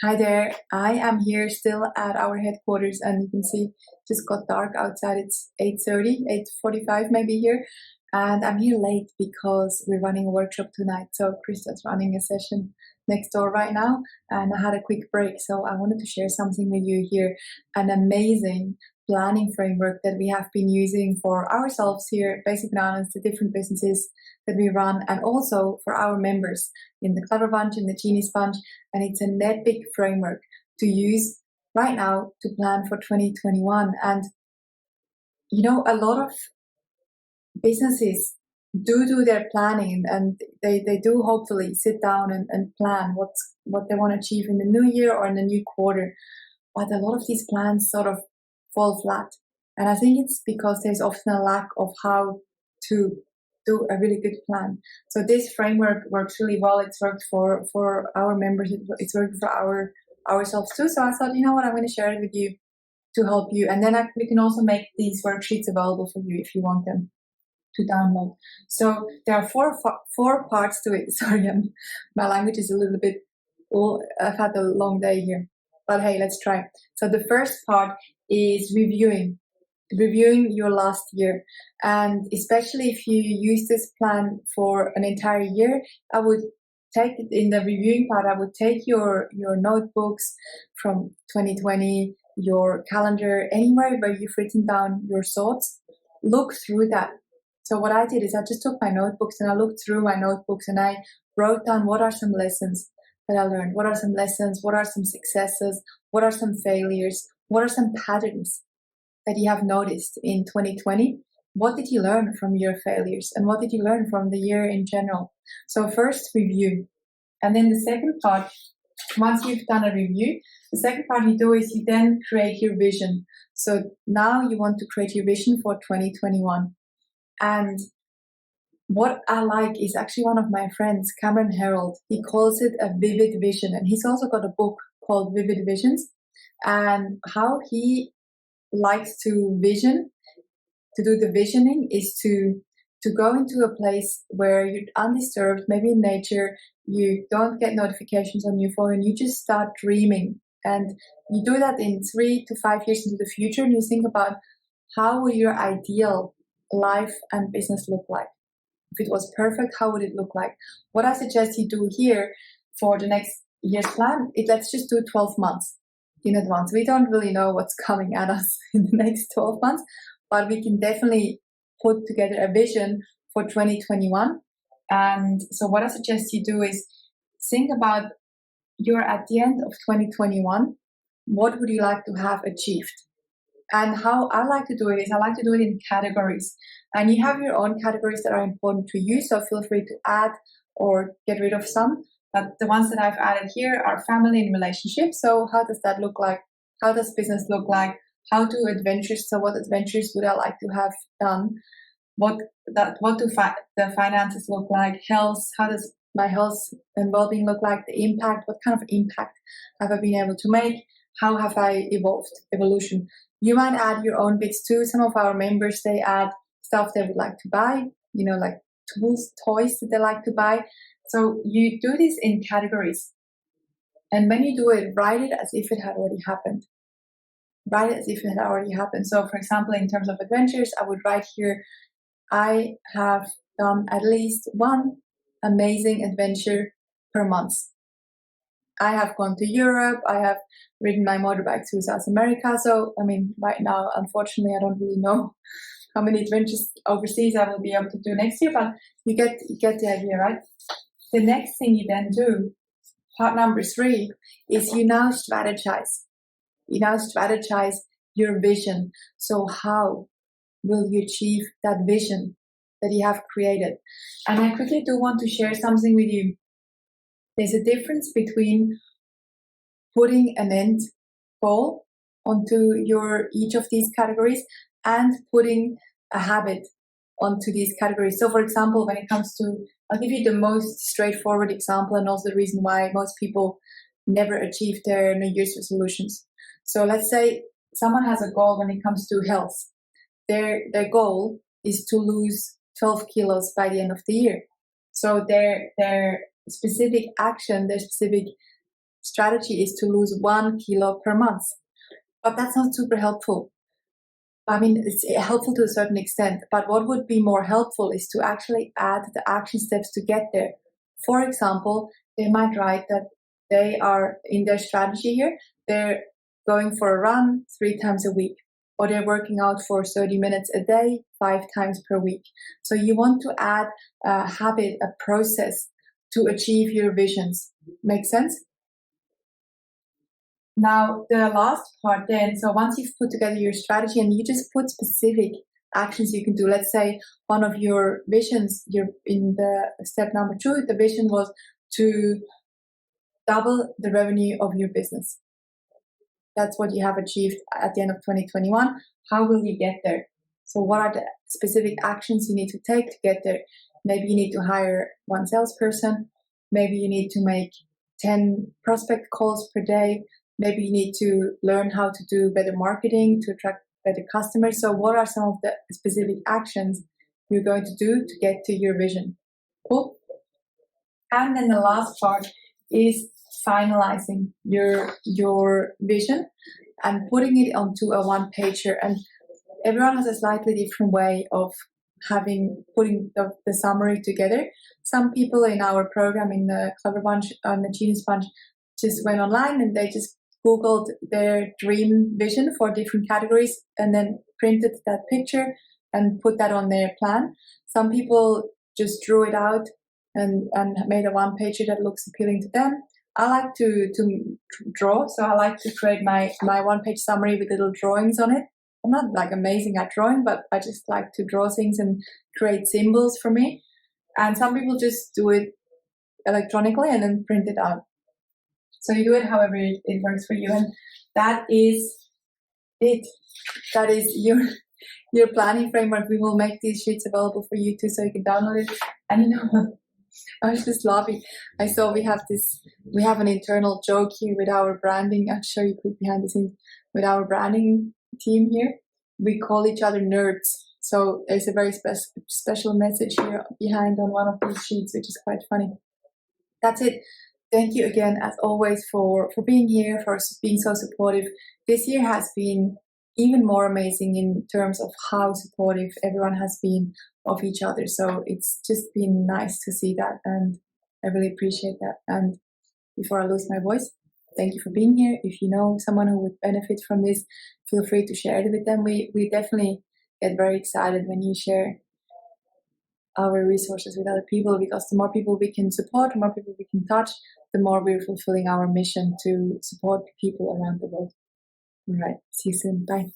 Hi there. I am here still at our headquarters, and you can see it just got dark outside. It's 8:30, 8:45 maybe here. And I'm here late because we're running a workshop tonight. So Krista's running a session next door right now, and I had a quick break. So I wanted to share something with you here, an amazing planning framework that we have been using for ourselves here at Basic Finance, the different businesses that we run, and also for our members in the Clever Bunch, in the Genius Bunch. And it's an epic framework to use right now to plan for 2021. And a lot of businesses do their planning, and they do hopefully sit down and plan what they want to achieve in the new year or in the new quarter. But a lot of these plans sort of fall flat. And I think it's because there's often a lack of how to do a really good plan. So this framework works really well. It's worked for our members. It's worked for ourselves too. So I thought, you know what, I'm going to share it with you to help you. And then we can also make these worksheets available for you if you want them to download. So there are four parts to it. Sorry, my language is a little bit, I've had a long day here. But hey, let's try. So the first part is reviewing your last year. And especially if you use this plan for an entire year, I would take it in the reviewing part. I would take your notebooks from 2020, your calendar, anywhere where you've written down your thoughts, look through that. So what I did is I just took my notebooks and I looked through my notebooks and I wrote down what are some lessons that I learned, what are some lessons, what are some successes, what are some failures, what are some patterns that you have noticed in 2020. What did you learn from your failures and what did you learn from the year in general? So first, review. And then the second part, once you've done a review, the second part you do is you then create your vision. So now you want to create your vision for 2021. And what I like is actually one of my friends, Cameron Herold. He calls it a vivid vision. And he's also got a book called Vivid Visions. And how he likes to do the visioning is to go into a place where you're undisturbed, maybe in nature, you don't get notifications on your phone, and you just start dreaming. And you do that in 3 to 5 years into the future, and you think about how will your ideal life and business look like? If it was perfect, how would it look like? What I suggest you do here for the next year's plan, let's just do 12 months in advance. We don't really know what's coming at us in the next 12 months, but we can definitely put together a vision for 2021. And so what I suggest you do is think about you're at the end of 2021. What would you like to have achieved? And how I like to do it is I like to do it in categories. And you have your own categories that are important to you, so feel free to add or get rid of some. But the ones that I've added here are family and relationships. So how does that look like? How does business look like? How do adventures, so what adventures would I like to have done? What do the finances look like? Health, how does my health and well-being look like? The impact, what kind of impact have I been able to make? How have I evolved? Evolution. You might add your own bits too. Some of our members, they add stuff they would like to buy, like tools, toys that they like to buy. So you do this in categories. And when you do it, write it as if it had already happened. Write it as if it had already happened. So for example, in terms of adventures, I would write here, I have done at least one amazing adventure per month. I have gone to Europe. I have ridden my motorbike through South America. So, right now, unfortunately, I don't really know how many adventures overseas I will be able to do next year, but you get the idea, right? The next thing you then do, part number 3, is you now strategize. You now strategize your vision. So how will you achieve that vision that you have created? And I quickly do want to share something with you. There's a difference between putting an end goal onto each of these categories and putting a habit onto these categories. So for example, when it comes to, I'll give you the most straightforward example and also the reason why most people never achieve their New Year's resolutions. So let's say someone has a goal when it comes to health. Their goal is to lose 12 kilos by the end of the year. So their specific action, their specific strategy is to lose 1 kilo per month. But that's not super helpful. I mean, it's helpful to a certain extent, but what would be more helpful is to actually add the action steps to get there. For example, they might write that they are in their strategy here, they're going for a run 3 times a week, or they're working out for 30 minutes a day, 5 times per week. So you want to add a habit, a process to achieve your visions. Make sense? Now, the last part then, so once you've put together your strategy and you just put specific actions you can do, let's say one of your visions, you're in the step number 2, the vision was to double the revenue of your business. That's what you have achieved at the end of 2021. How will you get there? So what are the specific actions you need to take to get there? Maybe you need to hire 1 salesperson. Maybe you need to make 10 prospect calls per day. Maybe you need to learn how to do better marketing to attract better customers. So what are some of the specific actions you're going to do to get to your vision? Cool. And then the last part is finalizing your vision and putting it onto a 1-pager. And everyone has a slightly different way of putting the summary together. Some people in our program, in the Clever Bunch, on the Genius Bunch, just went online and they just Googled their dream vision for different categories and then printed that picture and put that on their plan. Some people just drew it out and made a 1-pager that looks appealing to them. I like to draw, so I like to create my 1-page summary with little drawings on it. I'm not like amazing at drawing, but I just like to draw things and create symbols for me. And some people just do it electronically and then print it out. So you do it however it works for you. And that is it. That is your planning framework. We will make these sheets available for you too, so you can download it. And you know, I was just laughing. I saw we have an internal joke here with our branding. I'll show you quick behind the scenes with our branding team here. We call each other nerds. So there's a very special message here behind on one of these sheets, which is quite funny. That's it. Thank you again, as always, for being here, for being so supportive. This year has been even more amazing in terms of how supportive everyone has been of each other. So it's just been nice to see that, and I really appreciate that. And before I lose my voice, thank you for being here. If you know someone who would benefit from this, feel free to share it with them. We definitely get very excited when you share our resources with other people, because the more people we can support, the more people we can touch, the more we're fulfilling our mission to support people around the world. All right, see you soon. Bye.